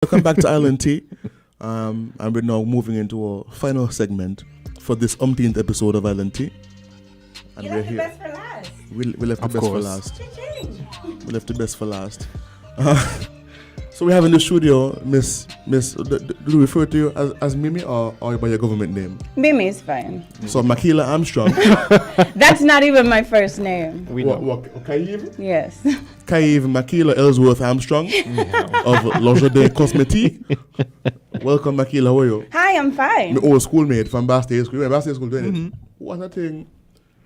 Welcome back to Island Tea. And we're now moving into our final segment for this umpteenth episode of Island Tea. And you left the best for last. We left the best for last. Cha-ching. We left the best for last. So we have in the studio Miss. Do we refer to you as Mimi or by your government name? Mimi is fine. So Mimi Armstrong. That's not even my first name. Kevon? Yes. Kevon Makila Ellsworth Armstrong of Lingerie Cosmétique. Welcome, Makila. How are you? Hi, I'm fine. My old schoolmate from Bastille School. You remember Bastille School doing it? What's that thing?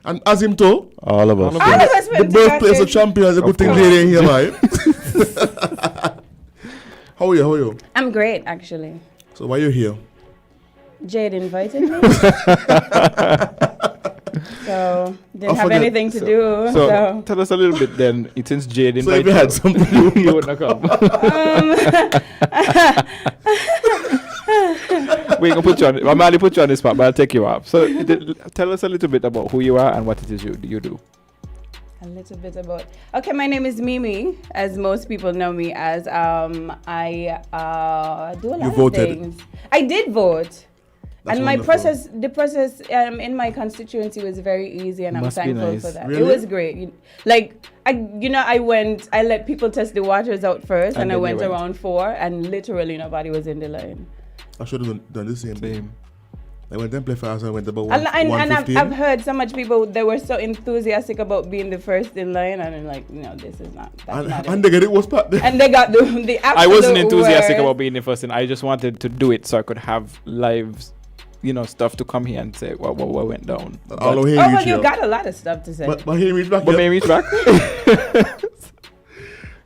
And as him too, all of us. All of us the birthplace of champions is a good thing lady here, right? How are you? I'm great, actually. So why are you here? Jade invited me. So, didn't have anything to do. So, tell us a little bit then. Since Jade So if invited you had something to do, you wouldn't come. We can put you on. Amali put you on the spot, but I'll take you off. So tell us a little bit about who you are and what it is you do. A little bit about. Okay, my name is Mimi, as most people know me as. I do a lot of things. I did vote. That's and wonderful. the process in my constituency was very easy, and I'm thankful nice. for that. Really? It was great. I let people test the waters out first, and I went around 4, and literally nobody was in the line. I should have done the same. I went and play fast. I went about And 115. I've heard so much people, they were so enthusiastic about being the first in line, and I'm like, no, this is not. That's not And it. they get it was part there. And they got the absolute I wasn't enthusiastic worst. about being the first, and I just wanted to do it so I could have live, stuff to come here and say what went down. You got a lot of stuff to say. But Henry's back. But maybe it's back.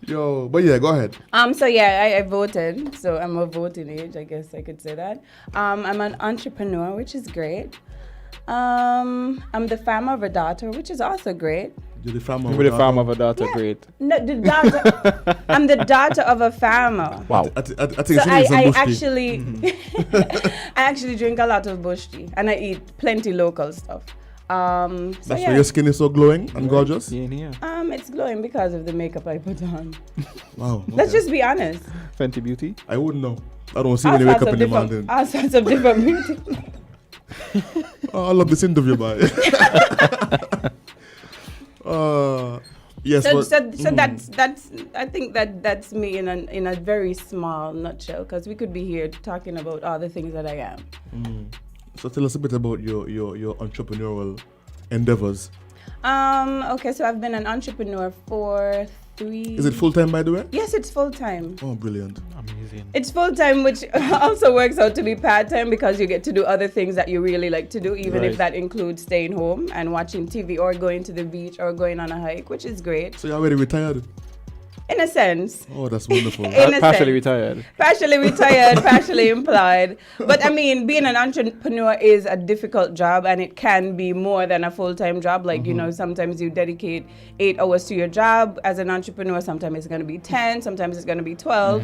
Yo, but yeah, go ahead. So yeah, I voted. So I'm of voting age, I guess I could say that. I'm an entrepreneur, which is great. I'm the farmer of a daughter, which is also great. You're the farmer. With the farm of a daughter, Yeah. great. No, the daughter. I'm the daughter of a farmer. Wow. I think So she needs some bush tea. I actually drink a lot of bush tea, and I eat plenty local stuff. That's why your skin is so glowing and gorgeous. Yeah. It's glowing because of the makeup I put on. Wow. Okay. Let's just be honest. Fenty Beauty. I wouldn't know. I don't see any makeup in the mountain. All sorts of different beauty. Oh, I love this interview, boy. Yes. So that's I think that's me in a very small nutshell, because we could be here talking about all the things that I am. So tell us a bit about your entrepreneurial endeavors. Okay, so I've been an entrepreneur for 3. Is it full time, by the way? Yes, it's full time. Oh, brilliant. Amazing. It's full time, which also works out to be part time, because you get to do other things that you really like to do, even if that includes staying home and watching TV or going to the beach or going on a hike, which is great. So you're already retired? In a sense. Oh, that's wonderful. Partially retired. Partially retired, partially employed. But I mean, being an entrepreneur is a difficult job, and it can be more than a full-time job. Like, sometimes you dedicate 8 hours to your job as an entrepreneur. Sometimes it's going to be 10, sometimes it's going to be 12.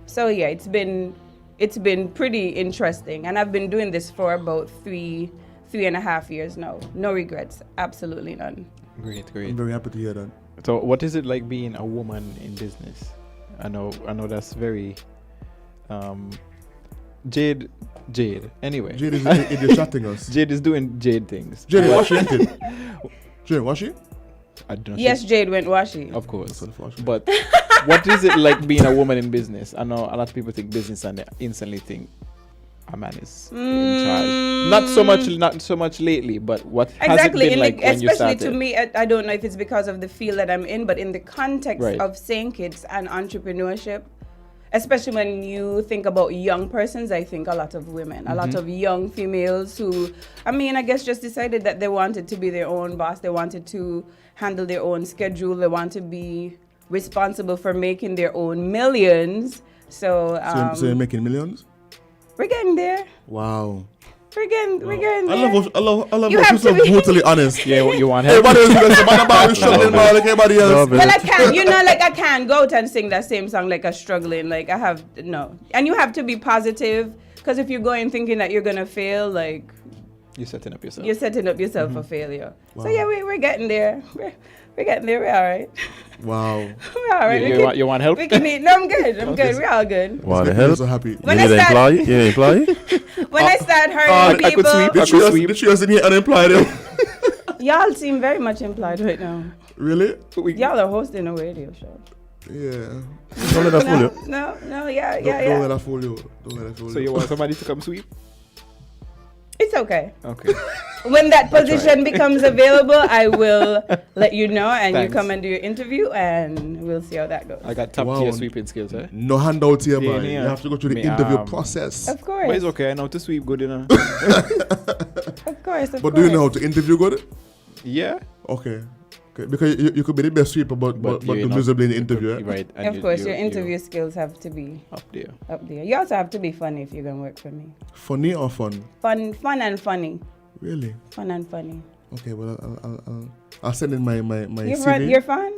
So yeah, it's been pretty interesting. And I've been doing this for about 3.5 years now. No regrets, absolutely none. Great. I'm very happy to hear that. So, what is it like being a woman in business? I know that's very. Jade. Anyway, Jade is idioting us. Jade is doing Jade things. Jade, wash your kid. Jade, wash it? I don't know. Yes, Jade went washy. Of course. That's unfortunate. But what is it like being a woman in business? I know a lot of people think business and they instantly think a man is in charge. Not so much lately, but what has it been like when you started? Especially to me, I don't know if it's because of the field that I'm in, but in the context of saying kids and entrepreneurship, especially when you think about young persons, I think a lot of women, a lot of young females who, I guess just decided that they wanted to be their own boss. They wanted to handle their own schedule. They want to be responsible for making their own millions. So you're making millions? We're getting there. Wow. We're getting there. I love You how have she's so to be- brutally honest. Yeah, you want help? Everybody else is about struggling more like everybody else. Well, I can't, I can't go out and sing that same song like a struggling. Like, I have, no. And you have to be positive, because if you're going thinking that you're going to fail, like, You're setting up yourself. you're setting up yourself for failure. Wow. So, yeah, we're getting there. We're getting there. We're all right. Wow. We're all right. You want help? We can eat. No, I'm good. I'm good. We're all good. Want to I'm help? so happy. You need an employee? When I start hiring I could people, sweep. Did you just in here unemployed? y'all seem very much employed right now. Really? Y'all are hosting a radio show. Yeah. Don't let that fool you. No, Don't let that fool you. Don't let that fool you. So you want somebody to come sweep? It's okay. Okay. When that position becomes available, I will let you know, and Thanks. you come and do your interview, and we'll see how that goes. I got top tier sweeping skills, eh? No handouts here, Yeah, man. yeah. You have to go through the Me, interview process. Of course. But it's okay. I know to sweep good enough. Of course. But do you know how to interview good? Yeah. Okay. Because you could be the best sweeper, but do you're not- miserably in the interview. Eh? Right. And Of course, your interview skills have to be up there. up there. You also have to be funny if you're gonna work for me. Funny or fun? Fun and funny. Really? Fun and funny. Okay. Well, I'll send in my You're CV. fun. You're fun.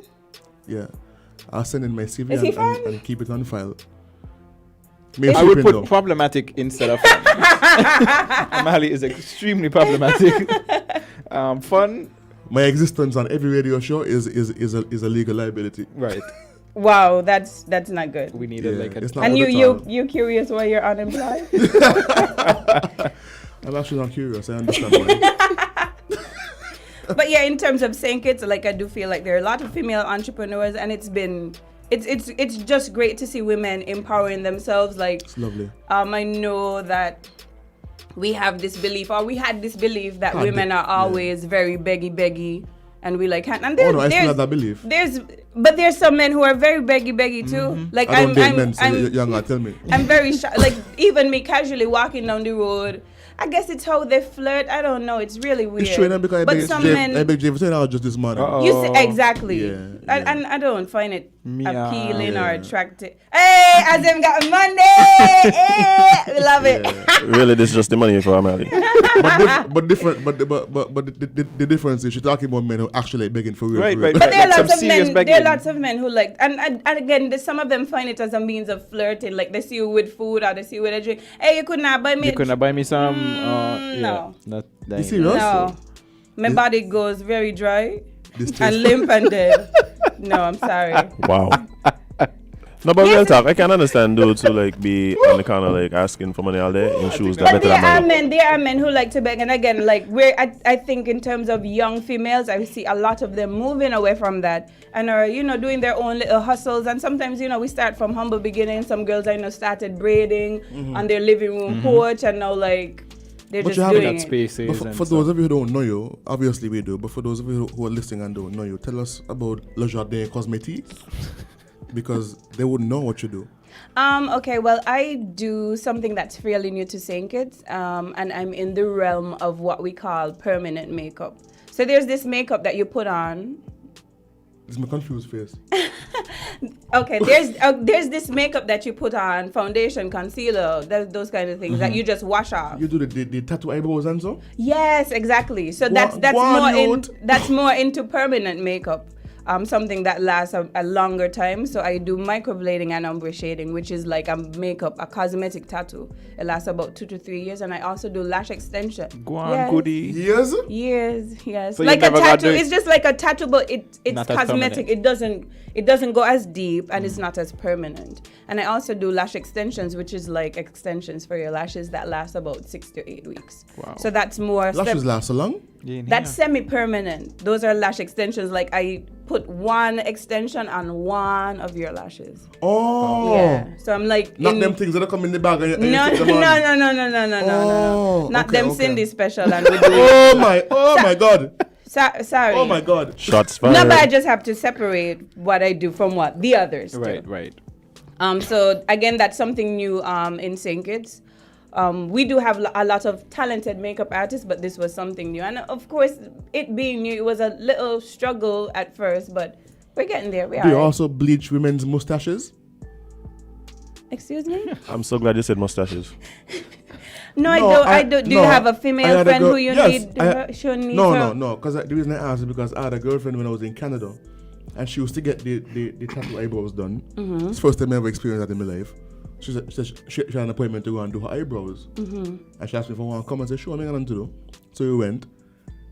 Yeah. I'll send in my CV Is he fun? and keep it on file. I would put problematic instead of fun. Amali is extremely problematic. Fun. My existence on every radio show is a legal liability. Right. Wow, that's not good. We needed like a. it's not And all the time. you curious why you're unemployed? I'm actually not curious. I understand why. But yeah, in terms of saying kids, like I do feel like there are a lot of female entrepreneurs, and it's just great to see women empowering themselves. Like It's lovely. I know that we have this belief, or we had this belief that women are yeah. always very beggy, and we like can't. And Oh no, I still have that belief. There's some men who are very beggy too. Like I don't date men, so you're younger. Tell me. I'm very shy. Like even me casually walking down the road, I guess it's how they flirt. I don't know. It's really weird. It's true, and because I beg Jay for saying I was just this morning. Uh-oh. You see, exactly. Yeah, And I don't find it appealing or Yeah. attractive. Hey, as them got money. Hey, we love it. Really, this is just the money for Amali. but the difference is you're talking about men who actually begging for real. Right, for real. right, But there are Like lots some of serious men. There are begging. lots of men who like, and again, some of them find it as a means of flirting. Like they see you with food or they see you with a drink. Hey, you could not buy me. You couldn't buy me some. no. Not You serious? No, my body goes very dry This and taste- limp and dead. No, I'm sorry. Wow. No, but real talk, I can understand dudes who like be on the corner like asking for money all day in shoes that But better than mine. there are men who like to beg, and again, like I think in terms of young females, I see a lot of them moving away from that and are doing their own little hustles. And sometimes we start from humble beginnings. Some girls I know started braiding on their living room porch, and now like they're But just you have doing that it. spaces. But for those of you who don't know you, obviously we do. But for those of you who are listening and don't know you, tell us about Le Jardin Cosmétique, because they wouldn't know what you do. Okay, well, I do something that's fairly new to St. Kitts, and I'm in the realm of what we call permanent makeup. So there's this makeup that you put on. It's my confused face. Okay, there's this makeup that you put on, foundation, concealer, those kind of things that you just wash off. You do the tattoo eyebrows and so? Yes, exactly. So that's more into permanent makeup. Something that lasts a longer time. So I do microblading and ombre shading, which is like a cosmetic tattoo. It lasts about 2 to 3 years, and I also do lash extension. Go on, Yes. goodie. Years? Yes. So you Like a never got tattoo. to- It's just like a tattoo, but it's Not as cosmetic. permanent. It doesn't go as deep, and it's not as permanent. And I also do lash extensions, which is like extensions for your lashes that last about 6 to 8 weeks. Wow. So that's more. Lashes last so long? That's semi-permanent. Those are lash extensions. Like I put one extension on one of your lashes. Oh. Yeah. So I'm like Not them things that come in the bag and you No, stick no, them on. no. Not okay, them okay. Cindy special and we do it. Oh my God. Sorry. Oh my God. Shots fired. No, but I just have to separate what I do from what the others do. Right. So again, that's something new in St. Kitts. We do have a lot of talented makeup artists, but this was something new. And of course, it being new, it was a little struggle at first, but we're getting there. Do you also bleach women's mustaches? Excuse me? I'm so glad you said mustaches. No, I don't. Do you have a female friend who you need? No. Because the reason I asked is because I had a girlfriend when I was in Canada, and she used to get the tattoo eyebrows done. Mm-hmm. It's the first time I ever experienced that in my life. She had an appointment to go and do her eyebrows. Mm-hmm. And she asked me if I want to come and say, sure, I'm going to do. So we went,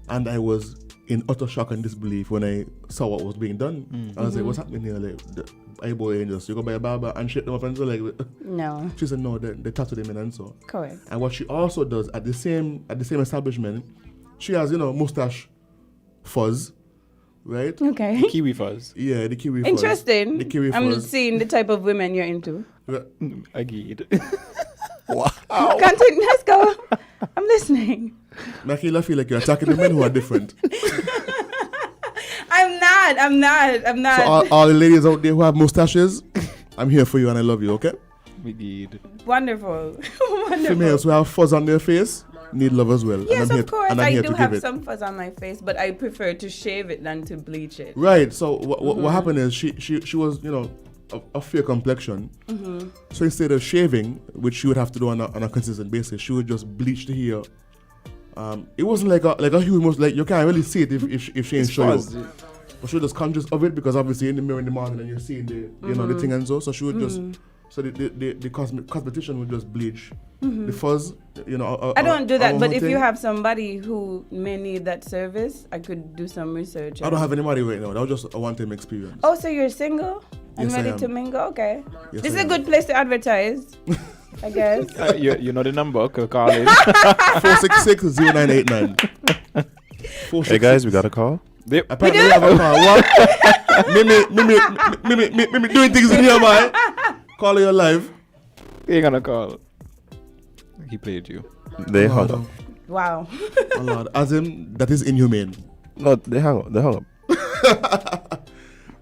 and I was in utter shock and disbelief when I saw what was being done. I was like, what's happening here? Like, the eyeball angels, you go by a barber and shake them up and so like. No. She said, no, they tattoo them in and so. Correct. And what she also does at the same establishment, she has, mustache fuzz, right? Okay. Kiwi fuzz. Yeah, the kiwi fuzz. Interesting. The kiwi I'm fuzz. seeing the type of women you're into. Agreed. Wow. Continue. Let's go. I'm listening. Makila feel like you're attacking the men who are different. I'm not. So all the ladies out there who have mustaches, I'm here for you and I love you, okay? Agreed. Wonderful. Females who have fuzz on their face need love as well. Yes, and of course. and I'm I here do to have give it. some fuzz on my face, but I prefer to shave it than to bleach it. Right. So what happened is she was, a fair complexion. So instead of shaving, which she would have to do on a consistent basis, she would just bleach the hair. It wasn't like a huge most like you can't really see it if she ain't show you. But she was just conscious of it because obviously in the mirror in the morning and you're seeing the the thing and so she would just the cosmetician would just bleach the fuzz. I don't do that, our but whole if thing. you have somebody who may need that service, I could do some research. I don't have anybody right now. That was just a one-time experience. Oh, so you're single and Yes, I ready am. to mingle? Okay. Yes, This is I a good place to advertise, I guess. You know the number. Okay, call in. 466-0989. Hey guys, we got a call. Apparently we have a call. What? Mimi doing things in here, man. Call you live. You ain't gonna call. He played you. They hung up. Wow. Oh Lord, as in that is inhumane. No, they hung up. They hung up.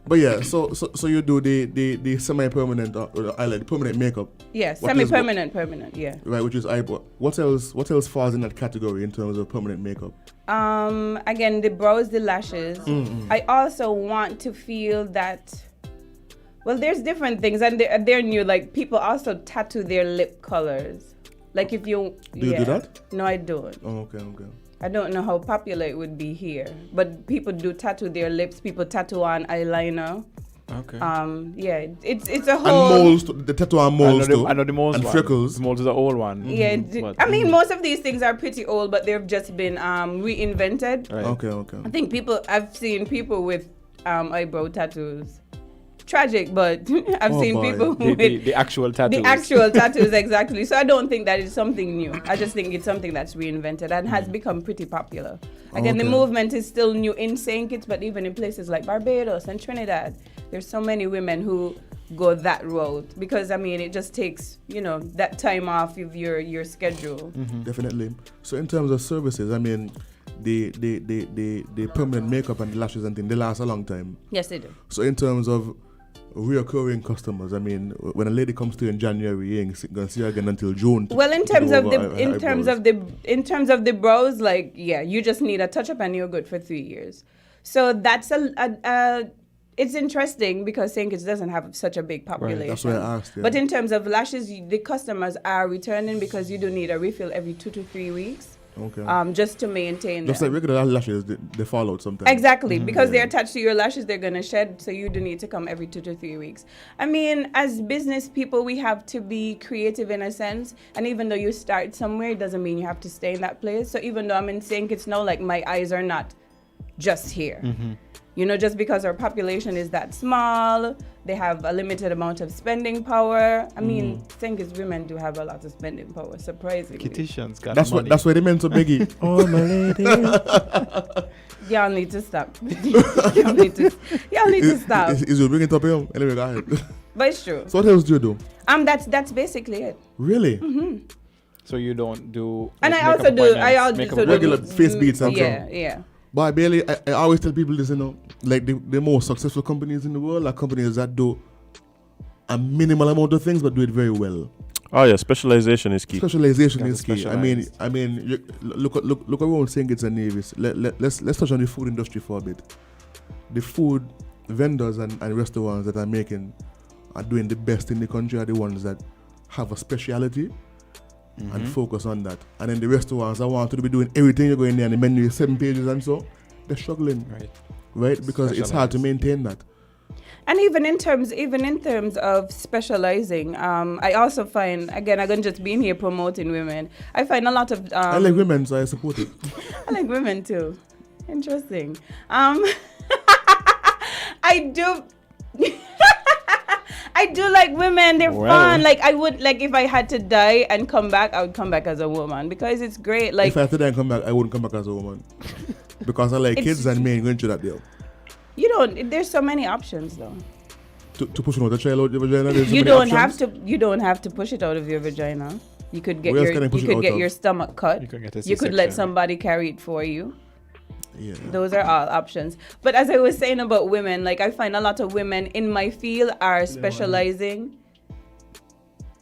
But yeah, so you do the semi-permanent eyelid, permanent makeup, Yeah, What is semi-permanent, permanent, yeah. right? Which is eyebrow. What else falls in that category in terms of permanent makeup? Again, the brows, the lashes. I also want to feel that. Well, there's different things, and they're new. Like people also tattoo their lip colors. Like if you Do you do that? No, I don't. Oh, okay. I don't know how popular it would be here, but people do tattoo their lips. People tattoo on eyeliner. Okay. Yeah, it's a And whole. moles, the tattoo on moles too. I know the moles and one. freckles. The moles is the old one. Yeah, But- I mean most of these things are pretty old, but they've just been reinvented. Right. Okay. I think I've seen people with eyebrow tattoos. Tragic, but I've Oh, seen boy. people with The actual tattoos. the actual tattoos, exactly. So I don't think that is something new. I just think it's something that's reinvented and has become pretty popular. Again, the Okay. movement is still new in St. Kitts, but even in places like Barbados and Trinidad, there's so many women who go that route because, I mean, it just takes, that time off of your schedule. Definitely. So in terms of services, I mean, the permanent makeup and the lashes and things, they last a long time. Yes, they do. So in terms of reoccurring customers, I mean, when a lady comes to you in January, you ain't gonna see her again until June. Well, in to terms go of over the eyebrows. the brows, like you just need a touch up and you're good for 3 years. So that's it's interesting because St. Kitts doesn't have such a big population. That's why I asked. Yeah. But in terms of lashes, the customers are returning because you do need a refill every 2 to 3 weeks. Okay. Just to maintain Just them. like regular lashes, they fall out sometimes. Exactly, because they're attached to your lashes, they're going to shed, so you do need to come every 2 to 3 weeks. I mean, as business people, we have to be creative in a sense, and even though you start somewhere, it doesn't mean you have to stay in that place. So even though I'm in St. Kitts now, like my eyes are not just here. Just because our population is that small, they have a limited amount of spending power. I mean, St. Kitts women do have a lot of spending power, surprisingly. Kittians got That's money. what they meant to Biggie. Oh my lady. Y'all need to stop. Y'all need to stop. Is you bring it up here? Anyway, go ahead. But it's true. So what else do you do? That's basically it. Really? So you don't do. And like, I makeup also do. I appointments, also makeup do regular appointments? face beats and yeah, so. yeah. But Bailey, I always tell people this, like the most successful companies in the world are companies that do a minimal amount of things but do it very well. Oh yeah, specialization is key. Specialization Gotta is key. I mean, specialize. look around St. Kitts and Nevis. Let's touch on the food industry for a bit. The food vendors and restaurants that are doing the best in the country are the ones that have a speciality and focus on that. And then the restaurants that want to be doing everything, you're going there and the menu is 7 pages and so, they're struggling. Right? Because it's hard to maintain that. And even in terms of specializing, I also find, again, I'm going to just being here promoting women. I find a lot of I like women, so I support it. I like women too. Interesting. I do. I do like women. They're fun. Like I would like if I had to die and come back, I would come back as a woman because it's great. Like if I had to die and come back, I wouldn't come back as a woman because I like kids and me ain't going through that deal. You don't. There's so many options though. To push another child out your vagina. You don't have to. You don't have to push it out of your vagina. You could get your stomach cut. You could let somebody carry it for you. Yeah. Those are all options. But as I was saying about women, like I find a lot of women in my field are specializing.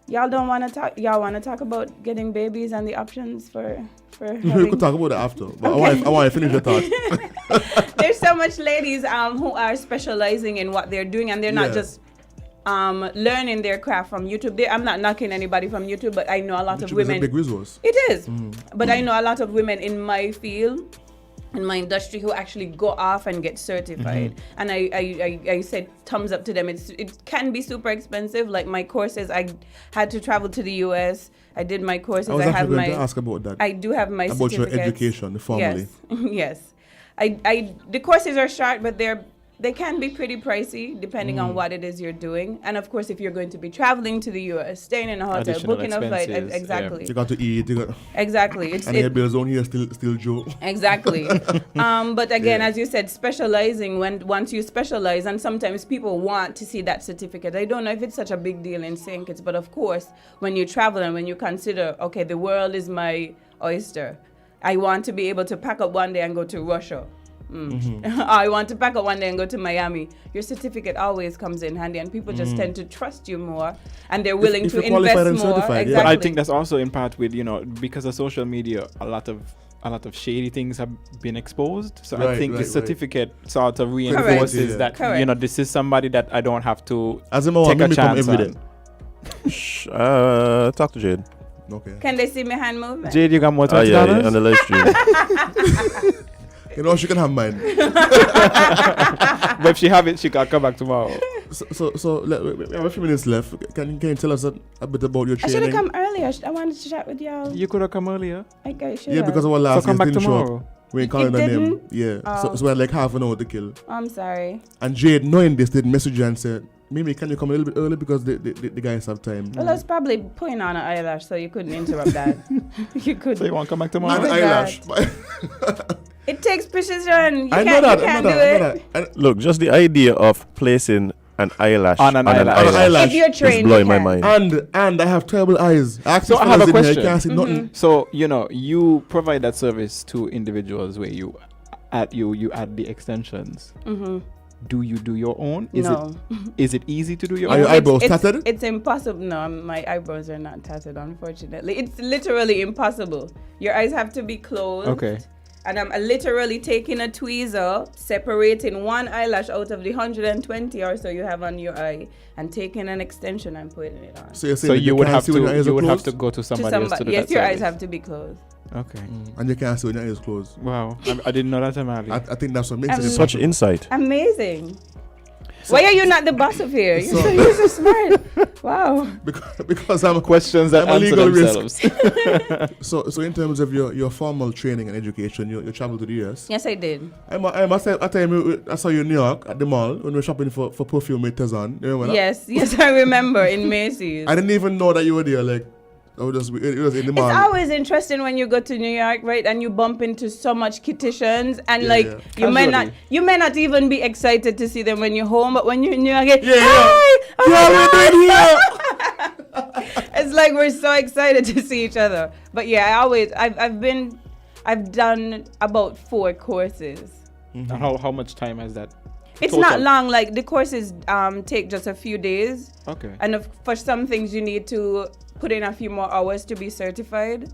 Y'all don't want to talk. Y'all want to talk about getting babies and the options for. We could talk about it after. But okay. I want to finish the thought. There's so much ladies who are specializing in what they're doing, and they're not just learning their craft from YouTube. I'm not knocking anybody from YouTube, but I know a lot of women. Is a big resource. It is, but I know a lot of women in my field. In my industry who actually go off and get certified. And I said thumbs up to them. It can be super expensive. Like my courses, I had to travel to the US. I did my courses. I have my. To ask about that. I do have my about certificates. Your education, formally. Yes. The courses are short, but they can be pretty pricey depending on what it is you're doing. And of course, if you're going to be traveling to the US, staying in a hotel, additional booking a flight, exactly. You got to eat. Exactly. And your bills on here still Joe. Exactly. But again, as you said, specializing once you specialize, and sometimes people want to see that certificate. I don't know if it's such a big deal in St. Kitts, but of course, when you travel and when you consider, okay, the world is my oyster. I want to be able to pack up one day and go to Russia. I want to pack up one day and go to Miami. Your certificate always comes in handy, and people just tend to trust you more, and they're willing to invest more. Exactly. But I think that's also in part with because of social media, a lot of shady things have been exposed. So I think the certificate sort of reinforces that this is somebody that I don't have to take a chance on. Talk to Jade. Okay. Can they see my hand movement? Jade, you got more $20? Yeah, on the live stream. You know, she can have mine. But if she have it, she can come back tomorrow. So we have a few minutes left. Can you tell us a bit about your training? I should have come earlier. I wanted to chat with y'all. You could have come earlier. I should. Yeah, because our last come back didn't tomorrow. Show up. We ain't calling her name. Yeah. Oh. So we had like half an hour to kill. I'm sorry. And Jade, knowing this, did message you and said, Mimi, can you come a little bit early because the guys have time? Well, I was probably putting on an eyelash, so you couldn't interrupt that. You couldn't. So you want to come back tomorrow? An eyelash. It takes precision. I know that. Look, just the idea of placing an eyelash on an eyelash. If you're trained, is blowing my mind. And I have terrible eyes. So I have a question. Here, I can't see nothing. So you provide that service to individuals where you add the extensions. Do you do your own? Is it easy to do your own? Are your eyebrows tatted? It's impossible. No, my eyebrows are not tatted, unfortunately. It's literally impossible. Your eyes have to be closed. Okay. And I'm literally taking a tweezer, separating one eyelash out of the 120 or so you have on your eye, and taking an extension and putting it on. So you're saying you would have to go to somebody else to do that. Yes, your eyes have to be closed. Okay. And you can't see when your eyes closed. Wow. I didn't know that, Amali. I think that's what makes it such insight. Amazing. Why are you not the boss of here? You're so smart. Wow. Because I'm questions that I'm a legal themselves. risk. So in terms of your formal training and education, you traveled to the US. Yes, I did. I must say, I saw you in New York at the mall when we were shopping for perfume with Tezon. You remember that? Yes, I remember in Macy's. I didn't even know that you were there. Like, it was in the mall. It's always interesting when you go to New York, right? And you bump into so much kittians, and you may not even be excited to see them when you're home, but when you're in New York, hi, it's like we're so excited to see each other. But yeah, I've done about 4 courses. How much time has that? It's total? Not long. Like the courses take just a few days. Okay. And for some things you need to put in a few more hours to be certified.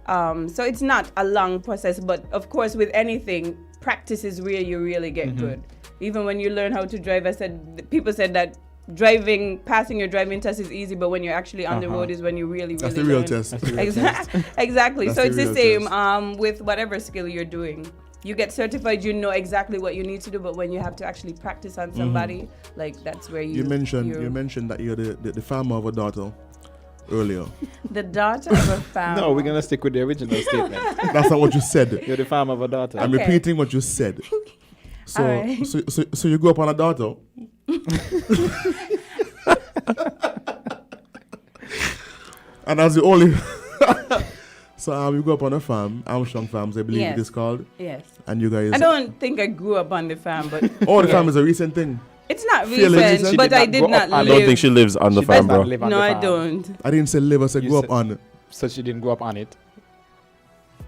So it's not a long process, but of course with anything, practice is where you really get good. Even when you learn how to drive, people said that passing your driving test is easy, but when you're actually on the road is when you really That's the learn. real test. Exactly. That's so it's the same test. with whatever skill you're doing. You get certified, you know exactly what you need to do, but when you have to actually practice on somebody, like that's where you mentioned that you're the farmer of a daughter. earlier. The daughter of a farmer. No, we're gonna stick with the original statement. That's not what you said. You're the farm of a daughter. I'm Okay. repeating what you said. So, Alright. so you grew up on a daughter. And that's the only. So you grew up on a farm, Armstrong Farms, I believe Yes. it is called. Yes. And you guys. I don't think I grew up on the farm, but Oh, the farm is a recent thing. it's not Fairly recent. recent. But She did I not did grow not up on- I live. don't think she lives on the She farm, does not bro. live on No, the I farm. don't. I didn't say live, I said You grew said- up on. So she didn't grow up on it.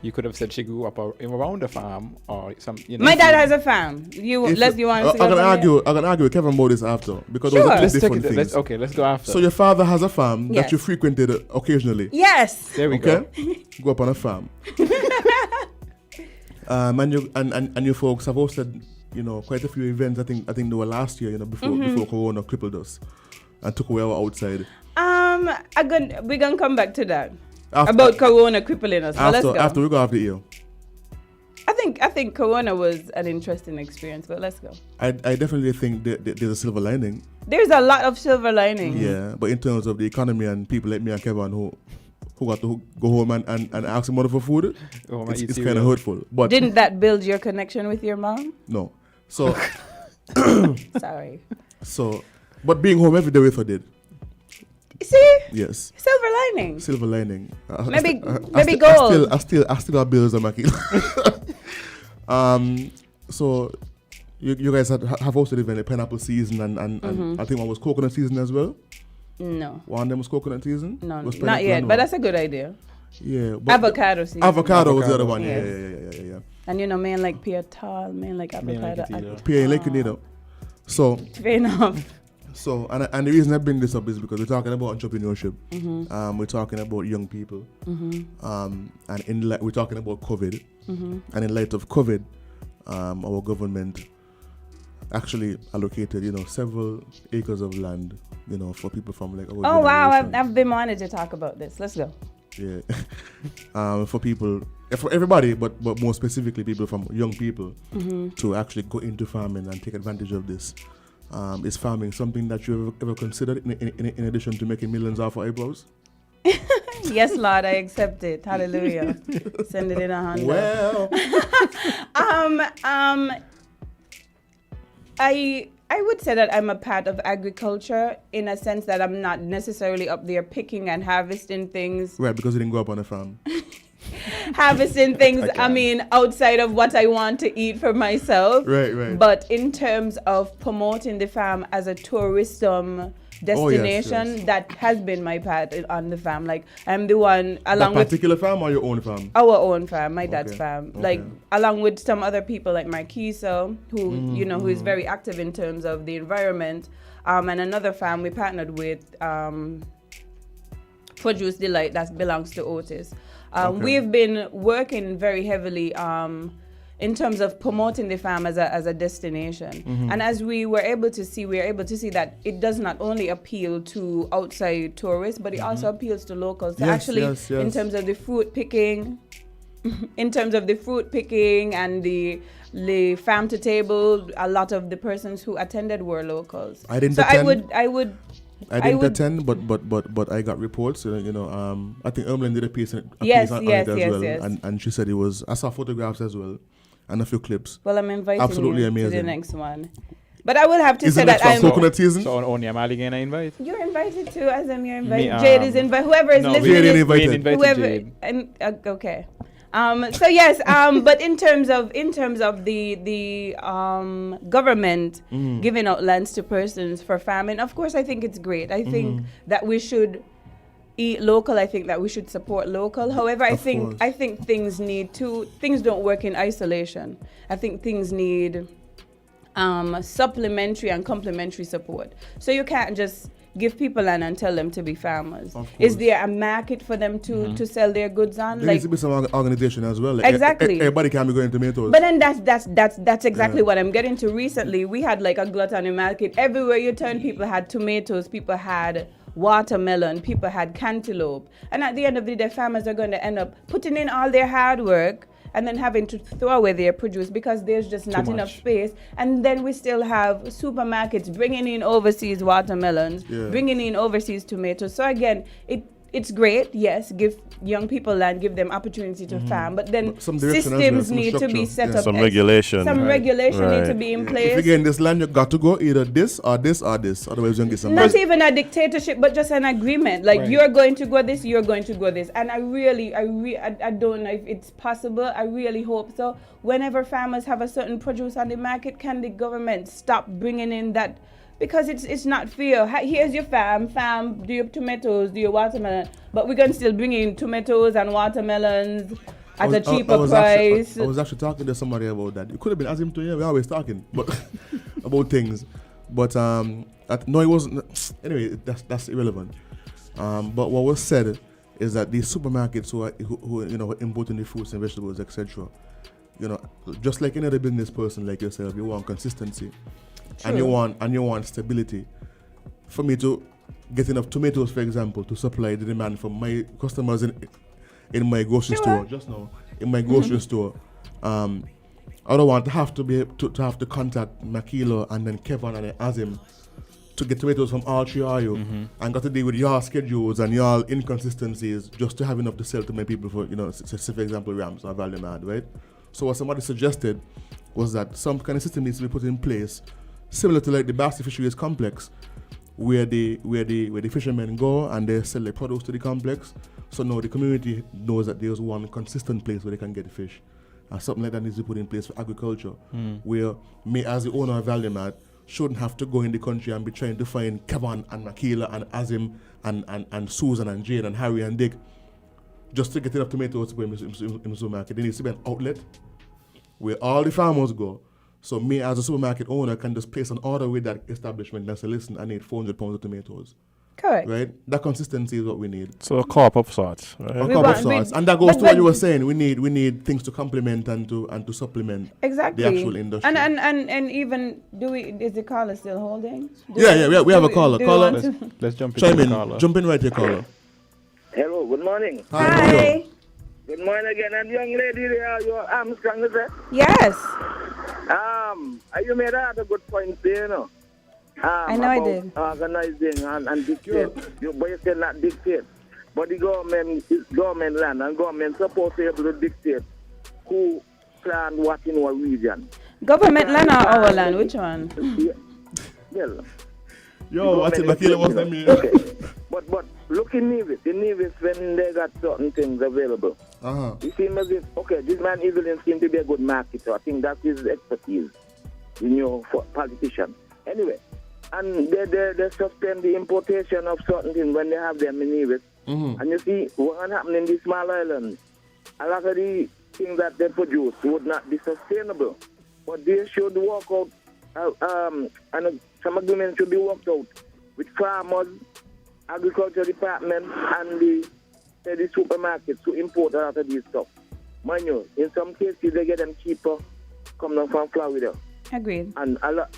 You could have said she grew up around the farm or some. You know, My dad has a farm. You want to go I'm from gonna there? argue with Kevon about this after because Sure. those are Let's two take different it. things. Let's go after. So your father has a farm Yes. that you frequented occasionally. Yes. there we Okay, go. grew up on a farm. And you folks have hosted, quite a few events. I think they were last year, before Corona crippled us and took away our outside. We're gonna come back to that After- about Corona crippling us. But let's go. After we go after you, I think Corona was an interesting experience, but let's go. I definitely think there's a silver lining. There's a lot of silver lining. Yeah, but in terms of the economy and people like me and Kevon who got to go home and ask their mother for food, Oh, my it's ET kind of will. hurtful. But Didn't that build your connection with your mom? no, so Sorry. but being home every day with her did. You see, Yes. silver lining. Silver lining. Maybe gold. I still have bills on my kid. So you guys have hosted event, a pineapple season, and I think one was coconut season as well. No, One of them was coconut season. no, Was not pineapple yet. and But one? that's a good idea. Yeah. But Avocado season. Avocado was the other Avocado. one. Yes. Yeah. And man like Piatal, man like Man like avocado. it, PA Lake, So Fair enough. and the reason I bring this up is because we're talking about entrepreneurship. Mm-hmm. We're talking about young people. And we're talking about COVID. Mm-hmm. And in light of COVID, our government actually allocated, several acres of land, for people from like our Oh wow, generation. I've been wanting to talk about this. Let's go. Yeah. For people, for everybody, but more specifically people from young people to actually go into farming and take advantage of this. Is farming something that you ever considered in addition to making millions off our eyebrows? Yes, Lord, I accept it. Hallelujah. Send it in 100. Well, I would say that I'm a part of agriculture in a sense that I'm not necessarily up there picking and harvesting things. right, because you didn't grow up on a farm. Harvesting things, Okay. I mean, outside of what I want to eat for myself. Right. But in terms of promoting the farm as a tourism destination, yes. that has been my part on the farm. Like, I'm the one, along That with particular farm or your own farm? our own farm, my dad's Okay, farm, okay. like along with some other people like Marquiso, who who is very active in terms of the environment, and another farm we partnered with, Produce Delight, that belongs to Otis. Okay. We've been working very heavily in terms of promoting the farm as a destination, and as we were able to see that it does not only appeal to outside tourists, but it also appeals to locals. So Yes, actually, yes. in terms of the fruit picking, and the farm to table, a lot of the persons who attended were locals. I didn't so attend. I would I didn't would- attend, but I got reports. I think Ermeline did a piece on Yes, it yes, as yes, well, yes. and she said it was. I saw photographs as well, and a few clips. Well, I'm inviting Absolutely you to the amazing. next one. But I will have to Is say the that next one I'm. coconut season? So only Amali gonna invite. You're invited too, as I'm. You're invited. Me, Jade is invited. Whoever is no, listening. Jade is- ain't invited. We ain't invited whoever Jade. and okay. So yes, but in terms of the government giving out lands to persons for farming, of course I think it's great. I think that we should eat local. I think that we should support local. However, I Of think course. things don't work in isolation. I think things need supplementary and complementary support. So you can't just give people land and tell them to be farmers. Of Is course. there a market for them to sell their goods on? There needs to be some organization as well. Like, Exactly. Everybody can be growing tomatoes. But then that's exactly what I'm getting to. Recently, we had like a gluttony market. Everywhere you turn, people had tomatoes, people had watermelon, people had cantaloupe. And at the end of the day, farmers are going to end up putting in all their hard work and then having to throw away their produce because there's just not enough much. space. And then we still have supermarkets bringing in overseas watermelons, Yeah. bringing in overseas tomatoes. So again, it's great, yes, give young people land, give them opportunity to farm, but then But some direction as well, systems some need to be structure, set yeah. up. Some regulation. Some regulation need to Right. be in If place. you get in this land, you got to go either this or this or this. Otherwise, you don't get some Not money. even a dictatorship, but just an agreement. Like, Right. you're going to go this, you're going to go this. And I don't know if it's possible. I really hope so. Whenever farmers have a certain produce on the market, can the government stop bringing in that? Because it's not fair. Here's your farm, do your tomatoes, do your watermelon. But we're going to still bring in tomatoes and watermelons at a cheaper price. I was actually talking to somebody about that. It could have been as him to, yeah, we're always talking but about things. But no, it wasn't. Anyway, that's irrelevant. But what was said is that these supermarkets who you know, importing the fruits and vegetables, etc. You know, just like any other business person like yourself, you want consistency. True. And you want stability. For me to get enough tomatoes, for example, to supply the demand from my customers in my grocery store, just now, in my grocery store, I don't want to have to have to contact Makilo and then Kevon and then Azim to get tomatoes from all three of you, and got to deal with your schedules and your inconsistencies just to have enough to sell to my people for, you know, say for example, Rams or Value Mad, right? So what somebody suggested was that some kind of system needs to be put in place, similar to like the Basque Fisheries Complex, where the fishermen go and they sell their produce to the complex. So now the community knows that there's one consistent place where they can get the fish. And something like that needs to be put in place for agriculture, where me as the owner of Valdemat shouldn't have to go in the country and be trying to find Kevon and Makila and Azim and Susan and Jane and Harry and Dick just to get enough tomatoes to put in the supermarket. There needs to be an outlet where all the farmers go. So me as a supermarket owner can just place an order with that establishment and say, listen, I need 400 pounds of tomatoes. Correct. Right? That consistency is what we need. So a cup of sorts, A right? cup of sorts. And that goes to what you were saying. We need things to complement and to supplement Exactly. the actual industry. And even is the caller still holding? We have a caller. Caller, Let's jump chime into in. the caller. Jump in right here, caller. Hello, good morning. Hi. How you doing? Good morning again. And young lady there, you're Armstrong, is it? Yes. You made a good point there, you know. I know I did. Organizing and dictate. But you say not dictate. But the government is government land, and government supposed to be able to dictate who plant what in what region. Government land or our land? Which one? Well, Yo, what's it? Makila was that me? okay. But look in Nevis. In Nevis, when they got certain things available, you see, maybe, okay, this man Evelyn seems to be a good marketer. I think that's his expertise, you know, for politician. Anyway, and they suspend the importation of certain things when they have them in Nevis. And you see, what happened in these small islands, a lot of the things that they produce would not be sustainable. But they should work out, and some agreements should be worked out with farmers, agriculture department, and the supermarkets to import a lot of these stuff. Mind you, in some cases they get them cheaper coming from Florida. Agreed. And a lot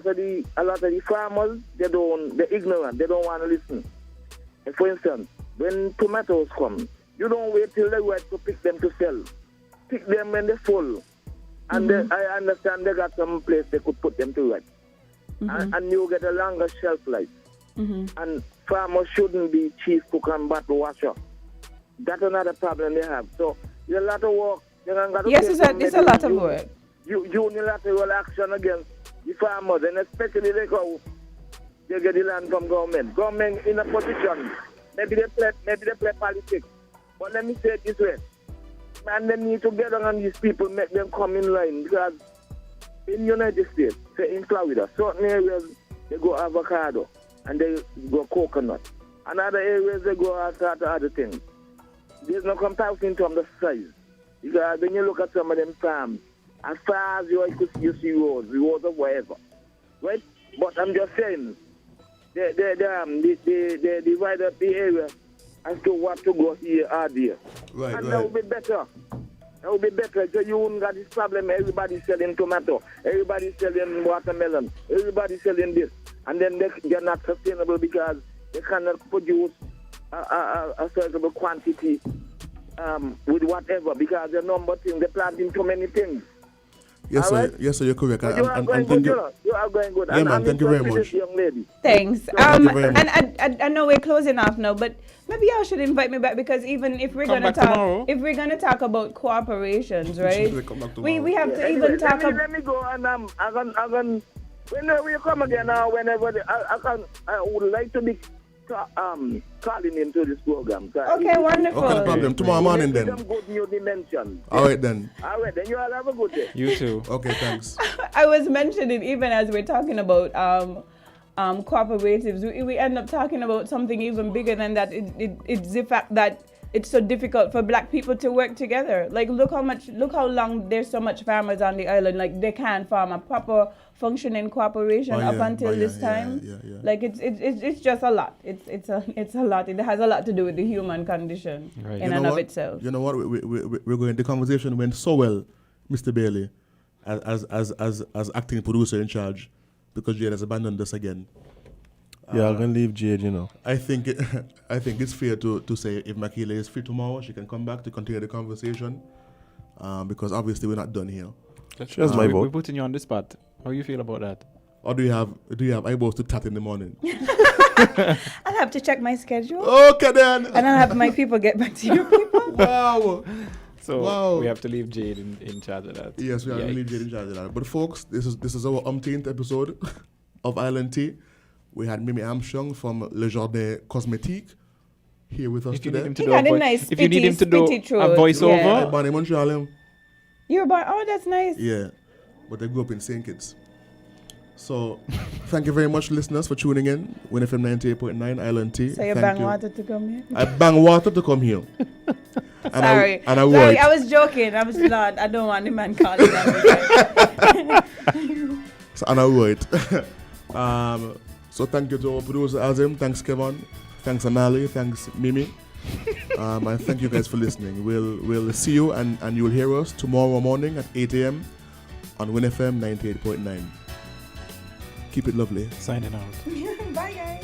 of the farmers, they're ignorant. They don't want to listen. And for instance, when tomatoes come, you don't wait till they're ripe to pick them to sell. Pick them when they're full. And I understand they got some place they could put them to ripe. And you get a longer shelf life. And farmers shouldn't be chief cook and bottle washer. That's another problem they have. So there's a lot of work. Yes, it's a lot of work. Unilateral action against the farmers, and especially like how they get the land from government. Government in a position, maybe they play politics. But let me say it this way. Man, they need to get on these people, make them come in line, because in United States, say in Florida, certain areas they go avocado and they go coconut. And other areas they go other things. There's no comparison in terms of size. Because when you look at some of them farms, as far as you see roads of whatever. Right? But I'm just saying, they divide up the area as to what to go here or there. Right, and that would be better. That would be better. So you wouldn't got this problem. Everybody's selling tomato. Everybody's selling watermelon. Everybody's selling this. And then they're not sustainable because they cannot produce a certain quantity with whatever, because the number of things, they're planting too many things. Yes, All sir. right? Yes, sir. You're correct. But you are going good, you know. You are going good. Yeah, And man, I'm thank you very impressed with much. this young lady. Thanks. Thank you very much. And I know we're closing off now, but maybe y'all should invite me back, because even if we're Come gonna back tomorrow. talk, if we're gonna talk about cooperations, right? Come back We tomorrow. have to Anyway, even talk about. let me go, and I'm going. Whenever you come again, whenever I would like to be calling into this program. Okay, wonderful. Okay, no problem. Tomorrow morning then. Some good new dimension. All right then. All right, then you all have a good day. You too. Okay, thanks. I was mentioning, even as we're talking about cooperatives, we end up talking about something even bigger than that. It's the fact that it's so difficult for black people to work together. Like, look how long there's so much farmers on the island. Like, they can't farm a proper functioning cooperation up until this time. Yeah. Like, it's just a lot. It's a lot. It has a lot to do with the human condition in and of itself. You know what? We're going. The conversation went so well, Mr. Bailey, as acting producer in charge, because Jade has abandoned us again. Yeah, I'm gonna leave Jade, you know. I think it's fair to say if Makila is free tomorrow, she can come back to continue the conversation, because obviously we're not done here. That's That's my vote. We're putting you on the spot. How you feel about that? Or do you have eyeballs to tat in the morning? I'll have to check my schedule. Okay then. And I'll have my people get back to you people. Wow. So Wow. we have to leave Jade in charge of that. Yes, we have to leave Jade in charge of that. But folks, this is our umpteenth episode of Island Tea. We had Mimi Armstrong from Le Jardin Cosmétique here with us If you need today. him to He do got a a voice, nice if you need him to do spitty a throat. voiceover, Yeah. I born in Montreal. You're born. Oh, that's nice. Yeah, but I grew up in St. Kitts. So, thank you very much, listeners, for tuning in. Win FM 98.9 Island Tea. So you Thank bang water to come here? I bang water to come here. And Sorry. I Sorry, would. I was joking. I was not. I don't want the man calling me. And I would. So thank you to our producer Azim. Thanks Kevon. Thanks Amali. Thanks Mimi. And thank you guys for listening. We'll see you and you'll hear us tomorrow morning at 8 a.m. on Win FM 98.9. Keep it lovely. signing out. Bye, guys.